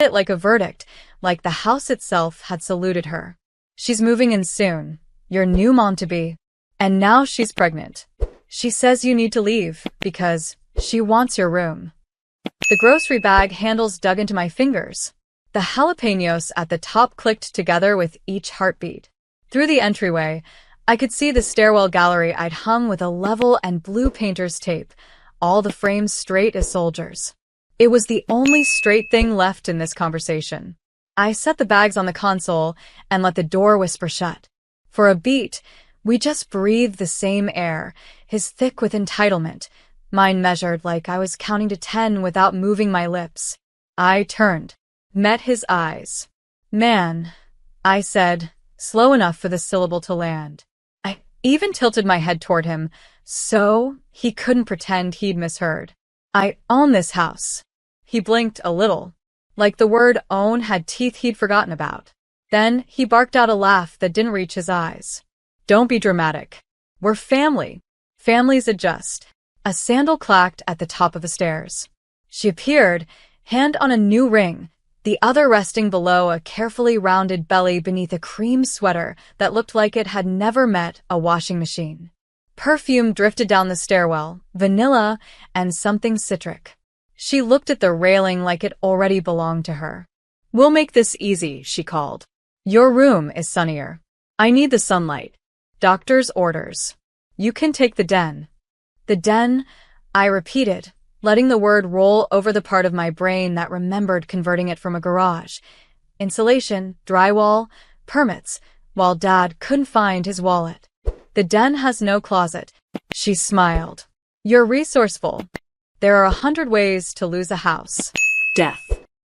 It like a verdict, like the house itself had saluted her. She's moving in soon. Your new mom-to-be. And now she's pregnant. She says you need to leave, because she wants your room. The grocery bag handles dug into my fingers. The jalapenos at the top clicked together with each heartbeat. Through the entryway, I could see the stairwell gallery I'd hung with a level and blue painter's tape, all the frames straight as soldiers. It was the only straight thing left in this conversation. I set the bags on the console and let the door whisper shut. For a beat, we just breathed the same air, his thick with entitlement, mine measured like I was counting to 10 without moving my lips. I turned, met his eyes. Man, I said, slow enough for the syllable to land. I even tilted my head toward him, so he couldn't pretend he'd misheard. I own this house. He blinked a little, like the word own had teeth he'd forgotten about. Then he barked out a laugh that didn't reach his eyes. Don't be dramatic. We're family. Families adjust. A sandal clacked at the top of the stairs. She appeared, hand on a new ring, the other resting below a carefully rounded belly beneath a cream sweater that looked like it had never met a washing machine. Perfume drifted down the stairwell, vanilla and something citric. She looked at the railing like it already belonged to her. We'll make this easy, she called. Your room is sunnier. I need the sunlight. Doctor's orders. You can take the den. The den, I repeated, letting the word roll over the part of my brain that remembered converting it from a garage. Insulation, drywall, permits, while Dad couldn't find his wallet. The den has no closet. She smiled. You're resourceful. There are 100 ways to lose a house. Death.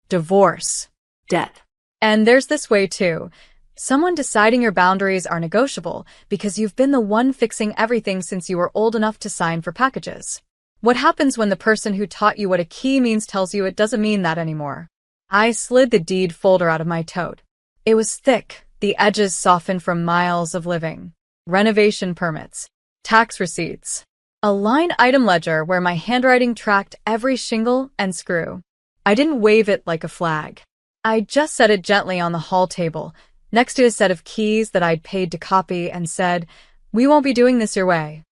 Divorce. Death. And there's this way too. Someone deciding your boundaries are negotiable because you've been the one fixing everything since you were old enough to sign for packages. What happens when the person who taught you what a key means tells you it doesn't mean that anymore? I slid the deed folder out of my tote. It was thick, the edges softened from miles of living. Renovation permits. Tax receipts. A line item ledger where my handwriting tracked every shingle and screw. I didn't wave it like a flag. I just set it gently on the hall table, next to a set of keys that I'd paid to copy, and said, we won't be doing this your way.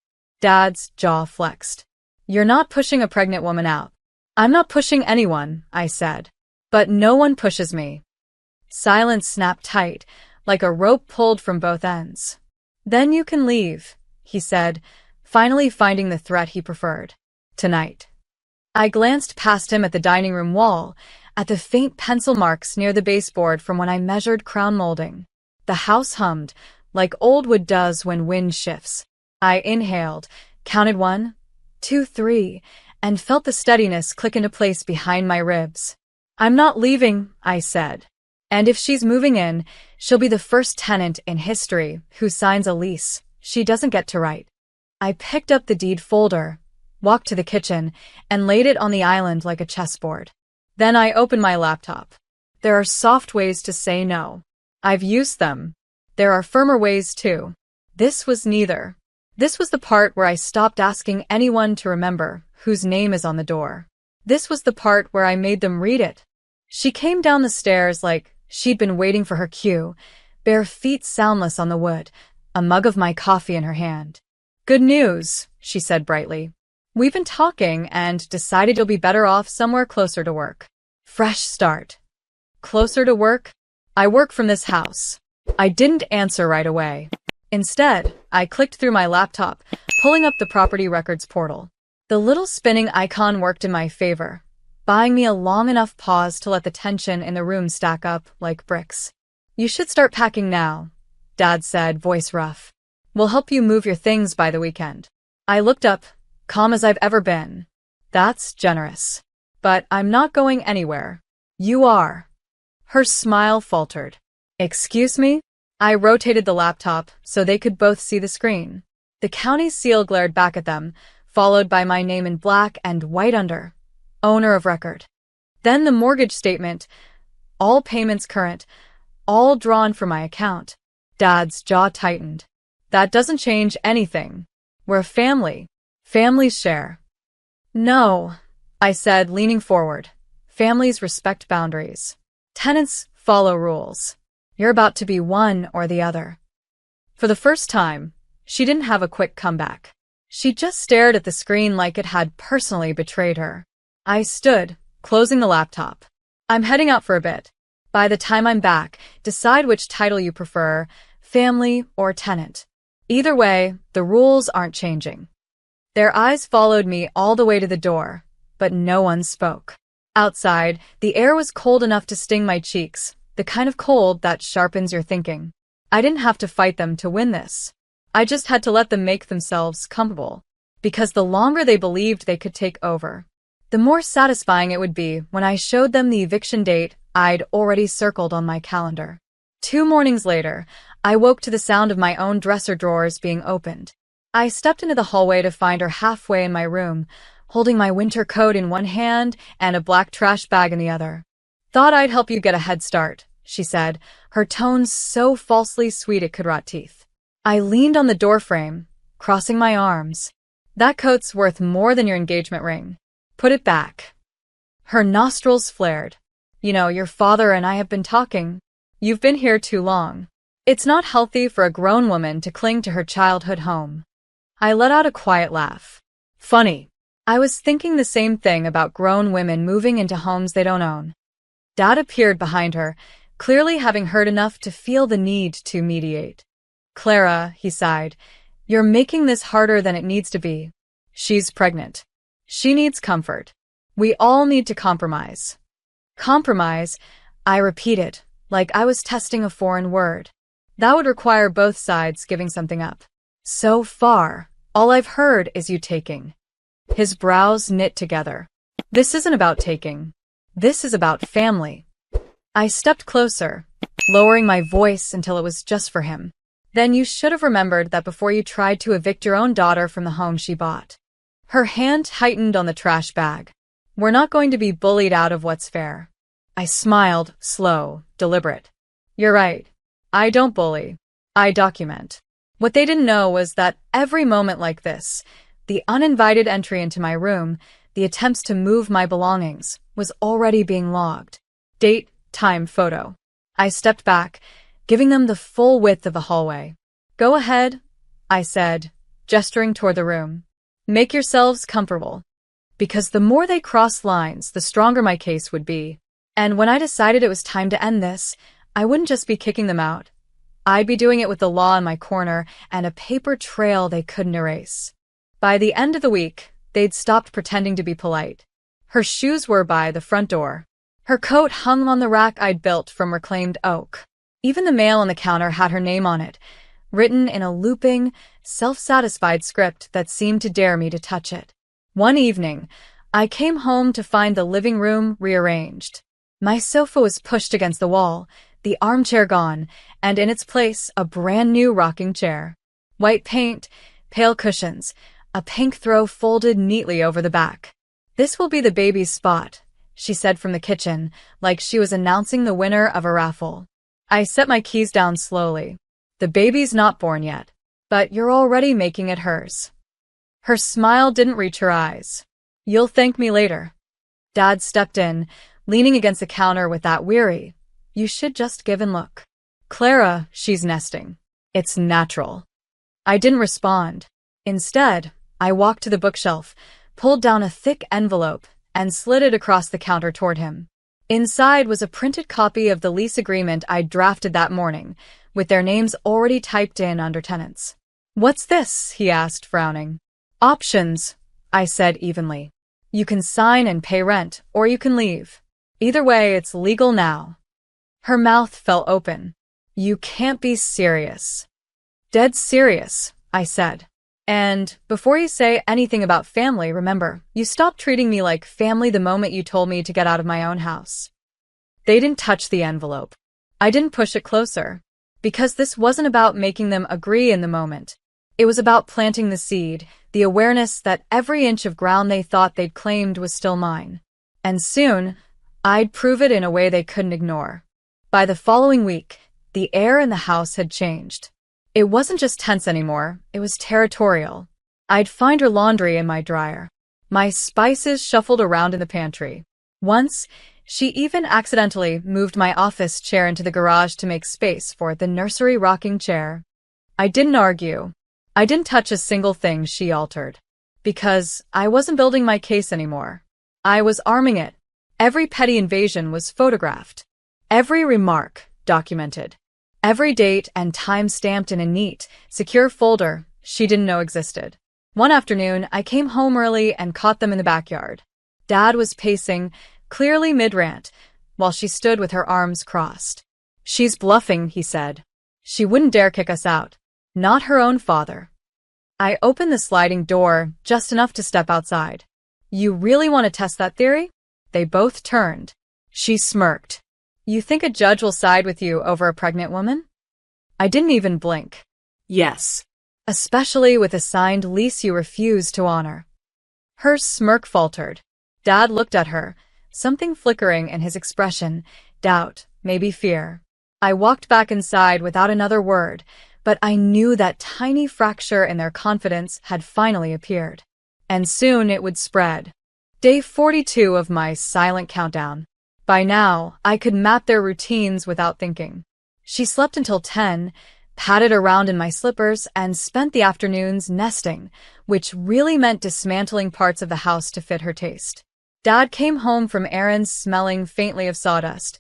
Dad's jaw flexed. You're not pushing a pregnant woman out. I'm not pushing anyone, I said. But no one pushes me. Silence snapped tight, like a rope pulled from both ends. Then you can leave, he said, finally finding the threat he preferred. Tonight. I glanced past him at the dining room wall, at the faint pencil marks near the baseboard from when I measured crown molding. The house hummed, like old wood does when wind shifts. I inhaled, counted 1, 2, 3, and felt the steadiness click into place behind my ribs. I'm not leaving, I said. And if she's moving in, she'll be the first tenant in history who signs a lease she doesn't get to write. I picked up the deed folder, walked to the kitchen, and laid it on the island like a chessboard. Then I opened my laptop. There are soft ways to say no. I've used them. There are firmer ways too. This was neither. This was the part where I stopped asking anyone to remember whose name is on the door. This was the part where I made them read it. She came down the stairs like she'd been waiting for her cue, bare feet soundless on the wood, a mug of my coffee in her hand. Good news, she said brightly. We've been talking and decided you'll be better off somewhere closer to work. Fresh start. Closer to work? I work from this house. I didn't answer right away. Instead, I clicked through my laptop, pulling up the property records portal. The little spinning icon worked in my favor, buying me a long enough pause to let the tension in the room stack up like bricks. You should start packing now, Dad said, voice rough. We'll help you move your things by the weekend. I looked up, calm as I've ever been. That's generous. But I'm not going anywhere. You are. Her smile faltered. Excuse me? I rotated the laptop so they could both see the screen. The county seal glared back at them, followed by my name in black and white under. Owner of record. Then the mortgage statement. All payments current. All drawn from my account. Dad's jaw tightened. That doesn't change anything. We're a family. Families share. No, I said, leaning forward. Families respect boundaries. Tenants follow rules. You're about to be one or the other. For the first time, she didn't have a quick comeback. She just stared at the screen like it had personally betrayed her. I stood, closing the laptop. I'm heading out for a bit. By the time I'm back, decide which title you prefer, family or tenant. Either way, the rules aren't changing. Their eyes followed me all the way to the door, but no one spoke. Outside, the air was cold enough to sting my cheeks, the kind of cold that sharpens your thinking. I didn't have to fight them to win this. I just had to let them make themselves comfortable, because the longer they believed they could take over, the more satisfying it would be when I showed them the eviction date I'd already circled on my calendar. 2 mornings later, I woke to the sound of my own dresser drawers being opened. I stepped into the hallway to find her halfway in my room, holding my winter coat in one hand and a black trash bag in the other. "Thought I'd help you get a head start," she said, her tone so falsely sweet it could rot teeth. I leaned on the doorframe, crossing my arms. "That coat's worth more than your engagement ring. Put it back." Her nostrils flared. "You know, your father and I have been talking. You've been here too long. It's not healthy for a grown woman to cling to her childhood home." I let out a quiet laugh. "Funny. I was thinking the same thing about grown women moving into homes they don't own." Dad appeared behind her, clearly having heard enough to feel the need to mediate. "Clara," he sighed, "you're making this harder than it needs to be. She's pregnant. She needs comfort. We all need to compromise." Compromise, I repeated, like I was testing a foreign word. That would require both sides giving something up. "So far, all I've heard is you taking." His brows knit together. "This isn't about taking. This is about family." I stepped closer, lowering my voice until it was just for him. "Then you should have remembered that before you tried to evict your own daughter from the home she bought." Her hand tightened on the trash bag. "We're not going to be bullied out of what's fair." I smiled, slow, deliberate. "You're right. I don't bully. I document." What they didn't know was that every moment like this, the uninvited entry into my room, the attempts to move my belongings, was already being logged. Date, time, photo. I stepped back, giving them the full width of the hallway. "Go ahead," I said, gesturing toward the room. "Make yourselves comfortable." Because the more they crossed lines, the stronger my case would be. And when I decided it was time to end this, I wouldn't just be kicking them out. I'd be doing it with the law in my corner and a paper trail they couldn't erase. By the end of the week, they'd stopped pretending to be polite. Her shoes were by the front door. Her coat hung on the rack I'd built from reclaimed oak. Even the mail on the counter had her name on it, written in a looping, self-satisfied script that seemed to dare me to touch it. One evening, I came home to find the living room rearranged. My sofa was pushed against the wall, the armchair gone, and in its place a brand new rocking chair. White paint, pale cushions, a pink throw folded neatly over the back. "This will be the baby's spot," she said from the kitchen, like she was announcing the winner of a raffle. I set my keys down slowly. "The baby's not born yet, but you're already making it hers." Her smile didn't reach her eyes. "You'll thank me later." Dad stepped in, leaning against the counter with that weary, "You should just give and look. Clara, she's nesting. It's natural." I didn't respond. Instead, I walked to the bookshelf, pulled down a thick envelope, and slid it across the counter toward him. Inside was a printed copy of the lease agreement I'd drafted that morning, with their names already typed in under tenants. "What's this?" he asked, frowning. "Options," I said evenly. "You can sign and pay rent, or you can leave. Either way, it's legal now." Her mouth fell open. "You can't be serious." "Dead serious," I said. "And before you say anything about family, remember, you stopped treating me like family the moment you told me to get out of my own house." They didn't touch the envelope. I didn't push it closer, because this wasn't about making them agree in the moment. It was about planting the seed, the awareness that every inch of ground they thought they'd claimed was still mine. And soon, I'd prove it in a way they couldn't ignore. By the following week, the air in the house had changed. It wasn't just tense anymore, it was territorial. I'd find her laundry in my dryer. My spices shuffled around in the pantry. Once, She even accidentally moved my office chair into the garage to make space for the nursery rocking chair. I didn't argue. I didn't touch a single thing she altered. Because I wasn't building my case anymore. I was arming it. Every petty invasion was photographed. Every remark documented. Every date and time stamped in a neat, secure folder she didn't know existed. One afternoon, I came home early and caught them in the backyard. Dad was pacing, clearly mid-rant, while she stood with her arms crossed. "She's bluffing," he said. "She wouldn't dare kick us out. Not her own father." I opened the sliding door just enough to step outside. "You really want to test that theory?" They both turned. She smirked. "You think a judge will side with you over a pregnant woman?" I didn't even blink. "Yes. Especially with a signed lease you refuse to honor." Her smirk faltered. Dad looked at her, something flickering in his expression, doubt, maybe fear. I walked back inside without another word, but I knew that tiny fracture in their confidence had finally appeared. And soon it would spread. Day 42 of my silent countdown. By now, I could map their routines without thinking. She slept until 10, padded around in my slippers, and spent the afternoons nesting, which really meant dismantling parts of the house to fit her taste. Dad came home from errands smelling faintly of sawdust,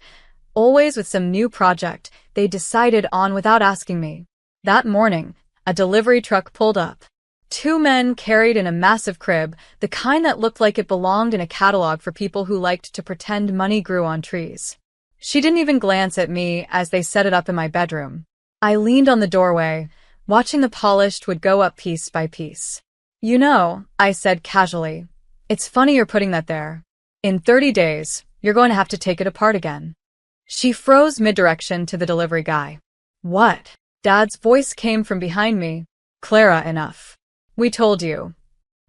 always with some new project they decided on without asking me. That morning, a delivery truck pulled up. 2 men carried in a massive crib, the kind that looked like it belonged in a catalog for people who liked to pretend money grew on trees. She didn't even glance at me as they set it up in my bedroom. I leaned on the doorway, watching the polished wood go up piece by piece. "You know," I said casually, "it's funny you're putting that there. In 30 days, you're going to have to take it apart again." She froze mid-direction to the delivery guy. "What?" Dad's voice came from behind me. "Clara, enough. We told you."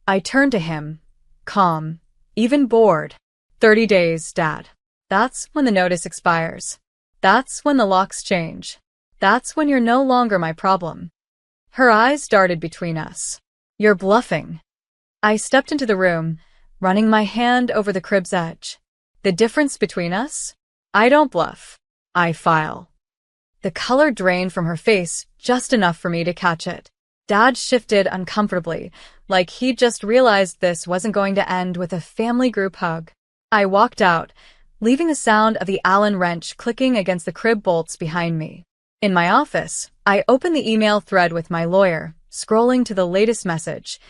I turned to him, calm, even bored. 30 days, Dad. That's when the notice expires. That's when the locks change. That's when you're no longer my problem. Her eyes darted between us. "You're bluffing." I stepped into the room, running my hand over the crib's edge. "The difference between us? I don't bluff. I file." The color drained from her face just enough for me to catch it. Dad shifted uncomfortably, like he'd just realized this wasn't going to end with a family group hug. I walked out, leaving the sound of the Allen wrench clicking against the crib bolts behind me. In my office, I opened the email thread with my lawyer, scrolling to the latest message.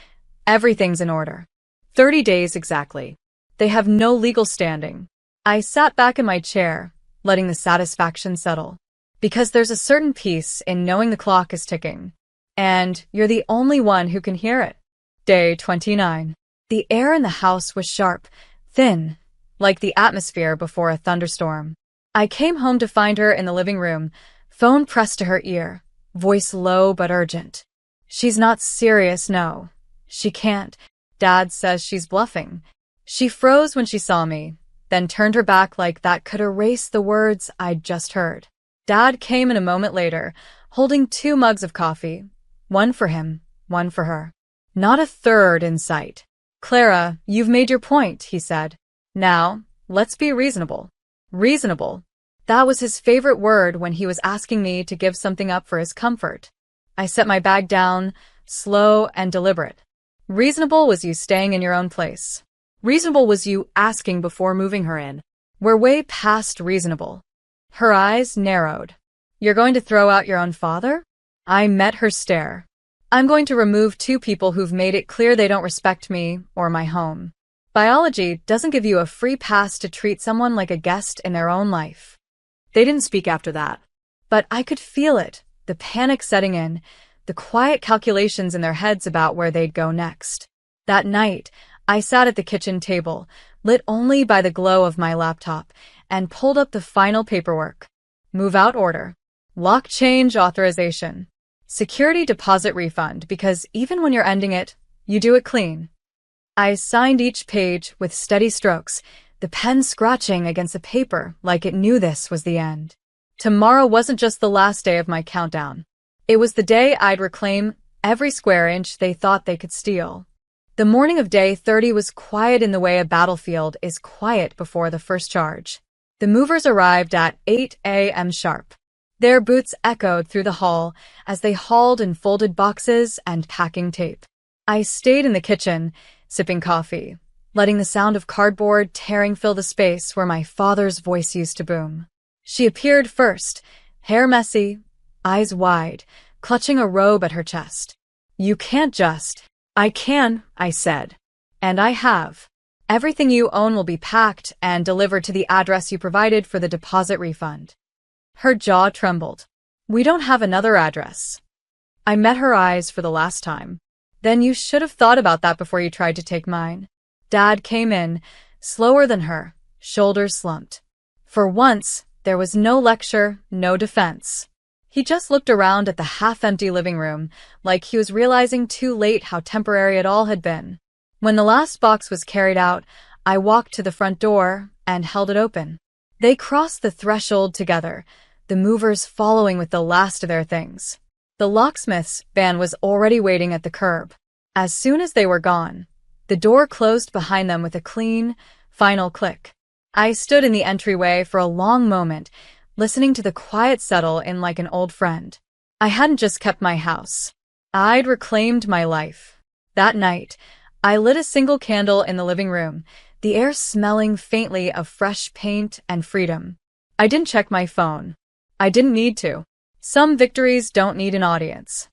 Everything's in order. 30 days exactly. They have no legal standing. I sat back in my chair, letting the satisfaction settle. Because there's a certain peace in knowing the clock is ticking. And you're the only one who can hear it. Day 29. The air in the house was sharp, thin, like the atmosphere before a thunderstorm. I came home to find her in the living room, phone pressed to her ear, voice low but urgent. "She's not serious, no. She can't. Dad says she's bluffing." She froze when she saw me, then turned her back like that could erase the words I'd just heard. Dad came in a moment later, holding 2 mugs of coffee, one for him, one for her. Not a third in sight. "Clara, you've made your point," he said. "Now, let's be reasonable." Reasonable. That was his favorite word when he was asking me to give something up for his comfort. I set my bag down, slow and deliberate. Reasonable was you staying in your own place. Reasonable was you asking before moving her in. We're way past reasonable. Her eyes narrowed. "You're going to throw out your own father?" I met her stare. "I'm going to remove 2 people who've made it clear they don't respect me or my home. Biology doesn't give you a free pass to treat someone like a guest in their own life." They didn't speak after that. But I could feel it, the panic setting in, the quiet calculations in their heads about where they'd go next. That night, I sat at the kitchen table, lit only by the glow of my laptop, and pulled up the final paperwork. Move-out order. Lock change authorization. Security deposit refund, because even when you're ending it, you do it clean. I signed each page with steady strokes, the pen scratching against the paper like it knew this was the end. Tomorrow wasn't just the last day of my countdown. It was the day I'd reclaim every square inch they thought they could steal. The morning of day 30 was quiet in the way a battlefield is quiet before the first charge. The movers arrived at 8 a.m. sharp. Their boots echoed through the hall as they hauled and folded boxes and packing tape. I stayed in the kitchen, sipping coffee, letting the sound of cardboard tearing fill the space where my father's voice used to boom. She appeared first, hair messy, eyes wide, clutching a robe at her chest. "You can't just—" "I can," I said. "And I have. Everything you own will be packed and delivered to the address you provided for the deposit refund." Her jaw trembled. "We don't have another address." I met her eyes for the last time. "Then you should have thought about that before you tried to take mine." Dad came in, slower than her, shoulders slumped. For once, there was no lecture, no defense. He just looked around at the half-empty living room, like he was realizing too late how temporary it all had been. When the last box was carried out, I walked to the front door and held it open. They crossed the threshold together, the movers following with the last of their things. The locksmith's van was already waiting at the curb. As soon as they were gone, the door closed behind them with a clean, final click. I stood in the entryway for a long moment, listening to the quiet settle in like an old friend. I hadn't just kept my house. I'd reclaimed my life. That night, I lit a single candle in the living room, the air smelling faintly of fresh paint and freedom. I didn't check my phone. I didn't need to. Some victories don't need an audience.